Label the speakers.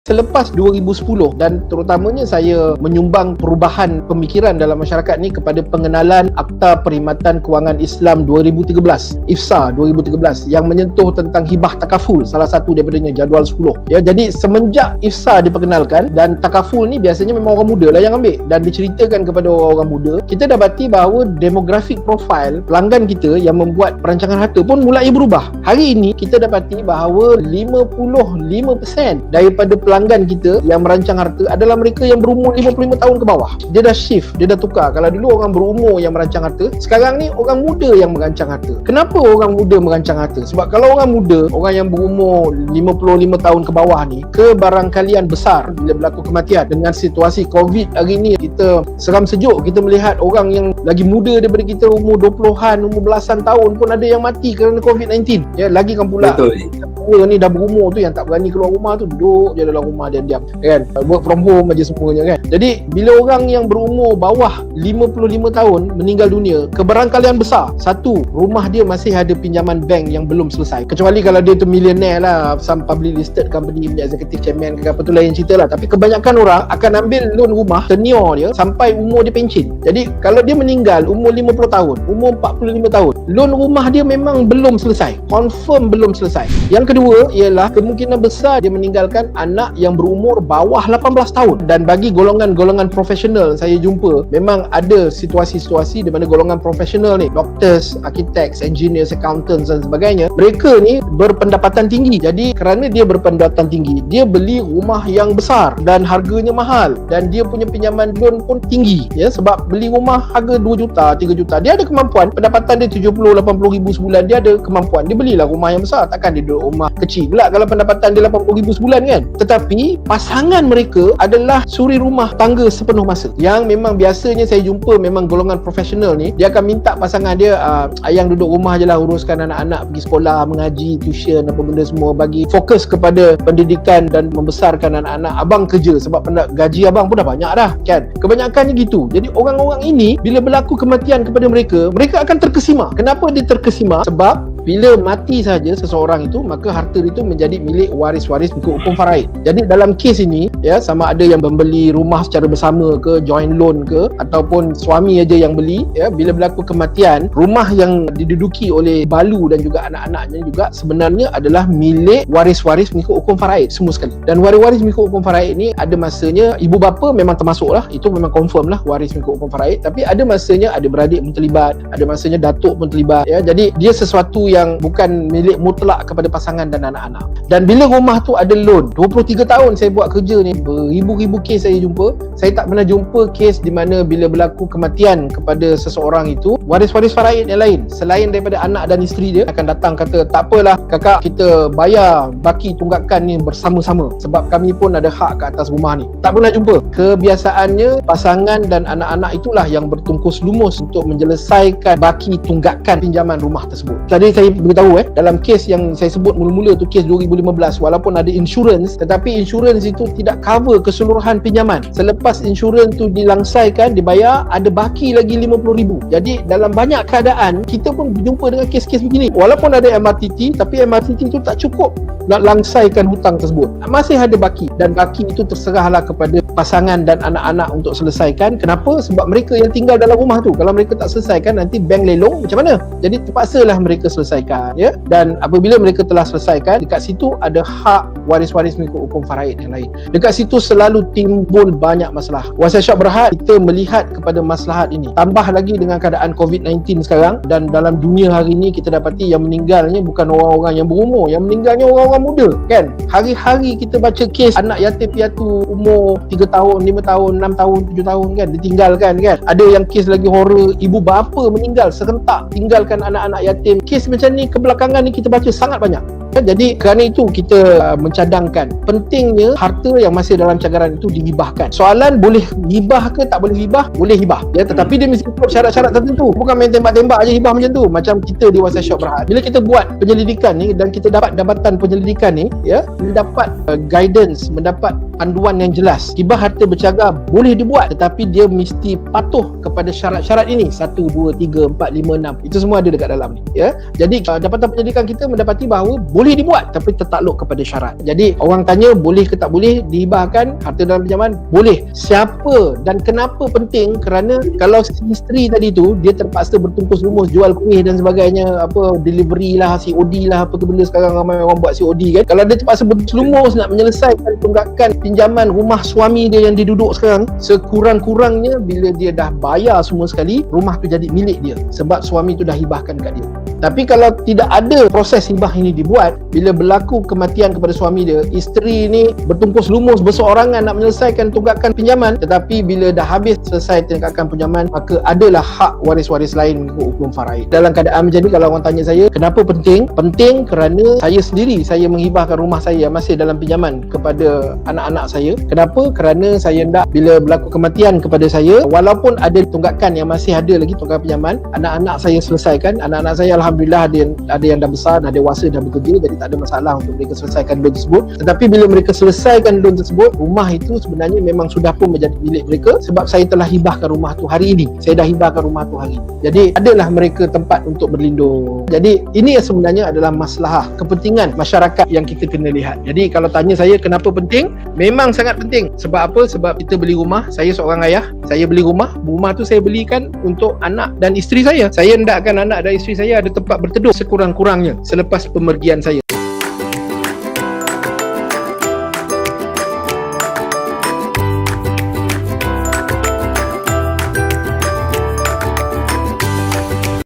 Speaker 1: selepas 2010, dan terutamanya saya menyumbang perubahan pemikiran dalam masyarakat ni kepada pengenalan Akta Perkhidmatan Kewangan Islam 2013, IFSA 2013, yang menyentuh tentang hibah takaful, salah satu daripadanya jadual 10. Ya, jadi semenjak IFSA diperkenalkan, dan takaful ni biasanya memang orang muda lah yang ambil, dan diceritakan kepada orang muda, kita dapati bahawa demografik profil pelanggan kita yang membuat perancangan harta pun mulai berubah. Hari ini kita dapati bahawa 55% daripada pelanggan kita yang merancang harta adalah mereka yang berumur 55 tahun ke bawah. Dia dah shift, dia dah tukar. Kalau dulu orang berumur yang merancang harta, sekarang ni orang muda yang merancang harta. Kenapa orang muda merancang harta? Sebab kalau orang muda, orang yang berumur 55 tahun ke bawah ni, kebarangkalian besar bila berlaku kematian. Dengan situasi COVID hari ni, kita seram sejuk, kita melihat orang yang lagi muda daripada kita, umur 20-an, umur belasan tahun pun ada yang mati kerana COVID-19. Ya, lagi kan pula tua ni dah berumur tu yang tak berani keluar rumah tu, duduk je dalam rumah diam-diam kan, work from home aja semuanya kan. Jadi bila orang yang berumur bawah 55 tahun meninggal dunia, kebarangkalian besar, satu, rumah dia masih ada pinjaman bank yang belum selesai, kecuali kalau dia tu millionaire lah, some public listed company punya executive chairman ke apa tu lain cerita lah. Tapi kebanyakan orang akan ambil loan rumah tenure dia sampai umur dia pencen. Jadi kalau dia meninggal umur 50 tahun, umur 45 tahun, loan rumah dia memang belum selesai, confirm belum selesai. Yang kedua ialah kemungkinan besar dia meninggalkan anak yang berumur bawah 18 tahun. Dan bagi golongan-golongan profesional saya jumpa, memang ada situasi-situasi di mana golongan profesional ni, doctors, architects, engineers, accountants dan sebagainya, mereka ni berpendapatan tinggi. Jadi kerana dia berpendapatan tinggi, dia beli rumah yang besar dan harganya mahal, dan dia punya pinjaman loan pun tinggi ya, sebab beli rumah harga 2 juta, 3 juta. Dia ada kemampuan, pendapatan dia 70-80 ribu sebulan, dia ada kemampuan, dia belilah rumah yang besar. Takkan dia duduk rumah kecil pula kalau pendapatan dia 80 ribu sebulan kan. Tetapi pasangan mereka adalah suri rumah tangga sepenuh masa, yang memang biasanya saya jumpa memang golongan profesional ni, dia akan minta pasangan dia, ayang duduk rumah je lah, uruskan anak-anak pergi sekolah, mengaji, tuition, apa benda semua, bagi fokus kepada pendidikan dan membesarkan anak-anak. Abang kerja sebab gaji abang pun dah banyak dah kan. Kebanyakannya gitu. Jadi orang-orang ini bila berlaku kematian kepada mereka, mereka akan terkesima. Kenapa dia terkesima? Sebab bila mati saja seseorang itu, maka harta itu menjadi milik waris-waris mengikut hukum faraid. Jadi dalam kes ini ya, sama ada yang membeli rumah secara bersama ke, joint loan ke, ataupun suami aja yang beli ya, bila berlaku kematian, rumah yang diduduki oleh balu dan juga anak-anaknya juga sebenarnya adalah milik waris-waris mengikut hukum faraid semua sekali. Dan waris-waris mengikut hukum faraid ni ada masanya ibu bapa memang termasuk lah, itu memang confirm lah waris mengikut hukum faraid, tapi ada masanya ada beradik pun terlibat, ada masanya datuk pun terlibat ya. Jadi dia sesuatu yang bukan milik mutlak kepada pasangan dan anak-anak. Dan bila rumah tu ada loan, 23 tahun saya buat kerja ni, beribu-ribu kes saya jumpa, saya tak pernah jumpa kes di mana bila berlaku kematian kepada seseorang itu, waris-waris faraid yang lain selain daripada anak dan isteri dia akan datang kata, tak apalah kakak, kita bayar baki tunggakan ni bersama-sama sebab kami pun ada hak ke atas rumah ni. Tak pernah jumpa. Kebiasaannya pasangan dan anak-anak itulah yang bertungkus lumus untuk menyelesaikan baki tunggakan pinjaman rumah tersebut. Tadi saya beritahu dalam kes yang saya sebut mula-mula tu, kes 2015, walaupun ada insurans, tetapi insurans itu tidak cover keseluruhan pinjaman. Selepas insurans tu dilangsaikan, dibayar, ada baki lagi 50 ribu. Jadi dalam banyak keadaan kita pun berjumpa dengan kes-kes begini. Walaupun ada MRTT, tapi MRTT itu tak cukup nak langsaikan hutang tersebut, masih ada baki, dan baki itu terserahlah kepada pasangan dan anak-anak untuk selesaikan. Kenapa? Sebab mereka yang tinggal dalam rumah tu, kalau mereka tak selesaikan, nanti bank lelong macam mana? Jadi terpaksalah mereka selesaikan ya. Dan apabila mereka telah selesaikan, dekat situ ada hak waris-waris mengikut hukum faraid yang lain. Dekat situ selalu timbul banyak masalah. Wasiat Syok Berhad, kita melihat kepada maslahat ini. Tambah lagi dengan keadaan COVID-19 sekarang, dan dalam dunia hari ini kita dapati yang meninggalnya bukan orang-orang yang berumur, yang meninggalnya orang-orang muda kan. Hari-hari kita baca kes anak yatim piatu umur 3 tahun, 5 tahun, 6 tahun, 7 tahun kan, ditinggalkan kan. Ada yang kes lagi horror, ibu bapa meninggal serentak tinggalkan anak-anak yatim. Kes macam ni kebelakangan ni kita baca sangat banyak. Jadi kerana itu kita mencadangkan pentingnya harta yang masih dalam cagaran itu dihibahkan. Soalan boleh hibah ke tak boleh hibah? Boleh hibah ya, tetapi dia mesti ikut syarat-syarat tertentu. Bukan main tembak-tembak aja hibah macam tu. Macam kita di Wasiat Syok Berhad, bila kita buat penyelidikan ni dan kita dapat jabatan penyelidikan ni ya, kita dapat guidance, mendapat panduan yang jelas. Hibah harta bercaga boleh dibuat, tetapi dia mesti patuh kepada syarat-syarat ini. 1, 2, 3, 4, 5, 6. Itu semua ada dekat dalam ni. Ya. Jadi Jabatan Penyelidikan kita mendapati bahawa boleh dibuat tapi tertakluk kepada syarat. Jadi orang tanya boleh ke tak boleh dihibahkan harta dalam pinjaman? Boleh. Siapa dan kenapa penting? Kerana kalau si isteri tadi tu dia terpaksa bertungkus lumus jual kuih dan sebagainya, apa delivery lah, COD lah, apa tu benda sekarang ramai orang buat COD kan. Kalau dia terpaksa bertungkus lumus nak menyelesaikan tunggakan pinjaman rumah suami dia yang dia duduk sekarang, sekurang-kurangnya bila dia dah bayar semua sekali, rumah tu jadi milik dia sebab suami tu dah hibahkan kat dia. Tapi kalau tidak ada proses hibah ini dibuat, bila berlaku kematian kepada suami dia, isteri ni bertungkus lumus berseorangan nak menyelesaikan tunggakan pinjaman, tetapi bila dah habis selesai tunggakan pinjaman, maka adalah hak waris-waris lain mengikut hukum faraid. Dalam keadaan macam ni, kalau orang tanya saya kenapa penting? Penting kerana saya sendiri, saya menghibahkan rumah saya yang masih dalam pinjaman kepada anak-anak saya. Kenapa? Kerana saya hendak bila berlaku kematian kepada saya, walaupun ada tunggakan yang masih ada lagi tunggakan pinjaman, anak-anak saya selesaikan. Anak-anak saya alhamdulillah ada yang dah besar, dah dewasa, dah bekerja, jadi tak ada masalah untuk mereka selesaikan loan tersebut. Tetapi bila mereka selesaikan loan tersebut, rumah itu sebenarnya memang sudah pun menjadi milik mereka sebab saya telah hibahkan rumah tu hari ini. Saya dah hibahkan rumah tu hari ini. Jadi adalah mereka tempat untuk berlindung. Jadi ini yang sebenarnya adalah masalah kepentingan masyarakat yang kita kena lihat. Jadi kalau tanya saya kenapa penting? Memang sangat penting. Sebab apa? Sebab kita beli rumah. Saya seorang ayah, saya beli rumah. Rumah tu saya belikan untuk anak dan isteri saya. Saya hendakkan anak dan isteri saya ada tempat berteduh sekurang-kurangnya selepas pemergian saya.